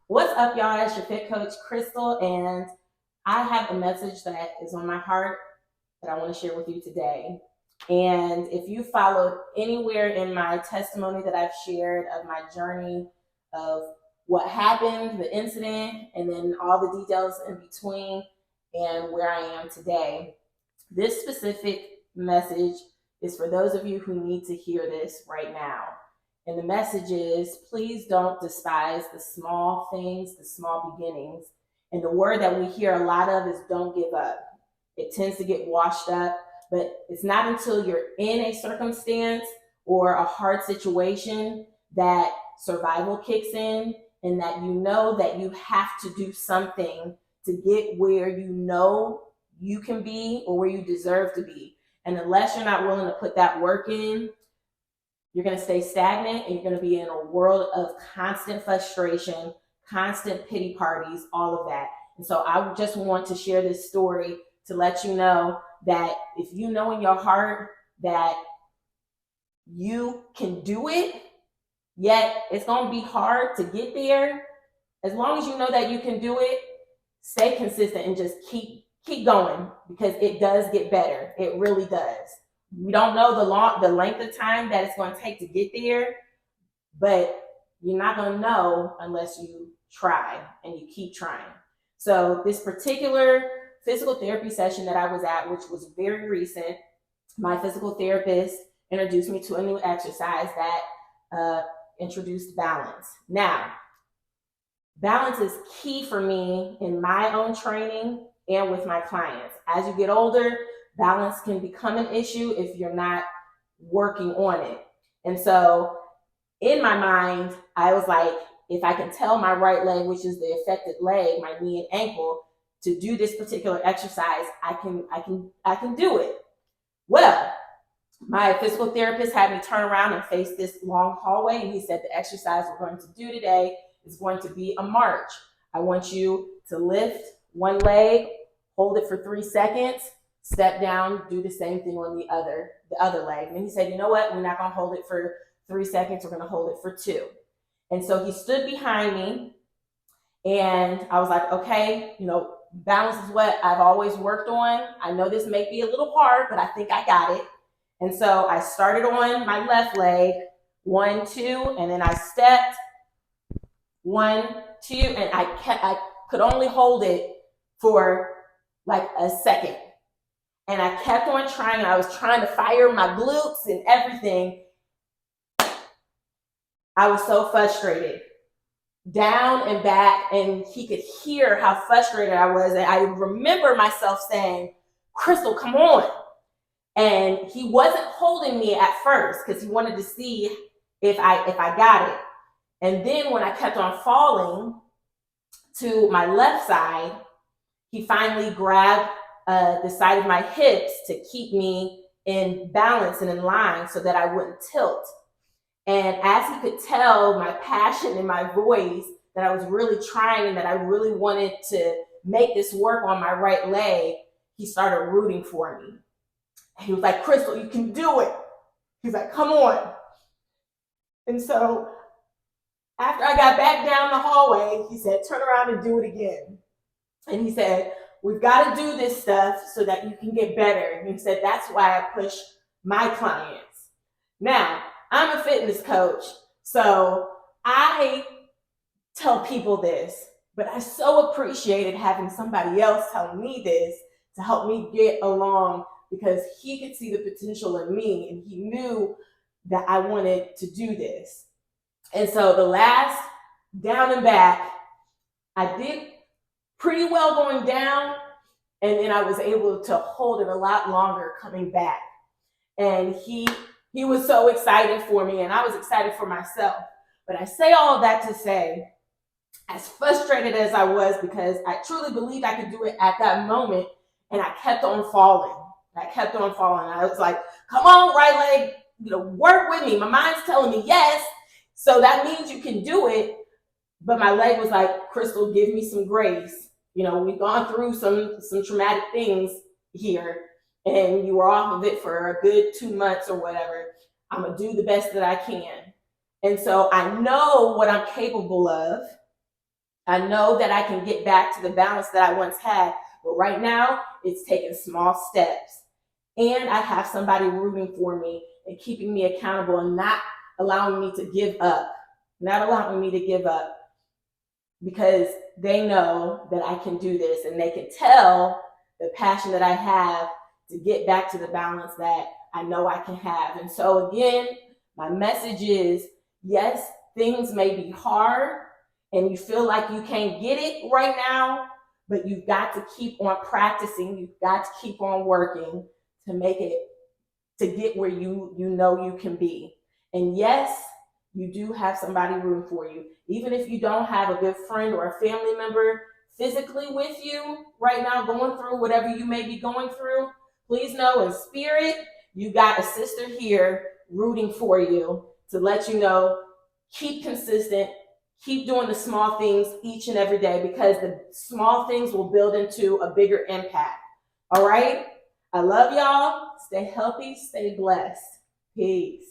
What's up, y'all? It's your fit coach, Crystal, and I have a message that is on my heart that I want to share with you today. And if you followed anywhere in my testimony that I've shared of my journey of what happened, the incident, and then all the details in between, and where I am today, this specific message is for those of you who need to hear this right now. And the message is, please don't despise the small things, the small beginnings. And the word that we hear a lot of is don't give up. It tends to get washed up, but it's not until you're in a circumstance or a hard situation that survival kicks in and that you know that you have to do something to get where you know you can be or where you deserve to be. And unless you're not willing to put that work in, you're going to stay stagnant and you're going to be in a world of constant frustration, constant pity parties, all of that. And so I just want to share this story to let you know that if you know in your heart that you can do it, yet it's going to be hard to get there, as long as you know that you can do it, stay consistent and just keep going, because it does get better. It really does. We don't know the length of time that it's going to take to get there, but you're not going to know unless you try and you keep trying. So this particular physical therapy session that I was at, which was very recent, my physical therapist introduced me to a new exercise that introduced balance. Now, balance is key for me in my own training and with my clients. As you get older, balance can become an issue if you're not working on it. And so in my mind, I was like, if I can tell my right leg, which is the affected leg, my knee and ankle, to do this particular exercise, I can do it. Well, my physical therapist had me turn around and face this long hallway, and he said the exercise we're going to do today is going to be a march. I want you to lift one leg, hold it for 3 seconds, step down, do the same thing on the other leg. And he said, you know what? We're not going to hold it for 3 seconds. We're going to hold it for 2. And so he stood behind me, and I was like, okay, balance is what I've always worked on. I know this may be a little hard, but I think I got it. And so I started on my left leg, 1, 2, and then I stepped, 1, 2, and I could only hold it for like a second. And I kept on trying, and I was trying to fire my glutes and everything. I was so frustrated, down and back, and he could hear how frustrated I was. And I remember myself saying, Crystal, come on. And he wasn't holding me at first because he wanted to see if I got it. And then when I kept on falling to my left side, he finally grabbed the side of my hips to keep me in balance and in line so that I wouldn't tilt. And as he could tell my passion in my voice that I was really trying and that I really wanted to make this work on my right leg, he started rooting for me. He was like, Crystal, you can do it. He's like, come on. And so after I got back down the hallway, he said, turn around and do it again. And he said, we've got to do this stuff so that you can get better. And he said, that's why I push my clients. Now, I'm a fitness coach, so I tell people this, but I so appreciated having somebody else telling me this to help me get along, because he could see the potential in me and he knew that I wanted to do this. And so the last down and back, I did pretty well going down, and then I was able to hold it a lot longer coming back. And he was so excited for me, and I was excited for myself. But I say all of that to say, as frustrated as I was, because I truly believed I could do it at that moment, and I kept on falling. I was like, come on, right leg, work with me. My mind's telling me yes, so that means you can do it. But my leg was like, Crystal, give me some grace. We've gone through some traumatic things here, and you were off of it for a good 2 months or whatever. I'm going to do the best that I can. And so I know what I'm capable of. I know that I can get back to the balance that I once had, but right now it's taking small steps. And I have somebody rooting for me and keeping me accountable and not allowing me to give up, because they know that I can do this and they can tell the passion that I have to get back to the balance that I know I can have. And so again, my message is, yes, things may be hard and you feel like you can't get it right now, but you've got to keep on practicing. You've got to keep on working to make it, to get where you know you can be. And yes, you do have somebody rooting for you. Even if you don't have a good friend or a family member physically with you right now going through whatever you may be going through, please know in spirit, you got a sister here rooting for you to let you know, keep consistent, keep doing the small things each and every day, because the small things will build into a bigger impact. All right? I love y'all. Stay healthy, stay blessed. Peace.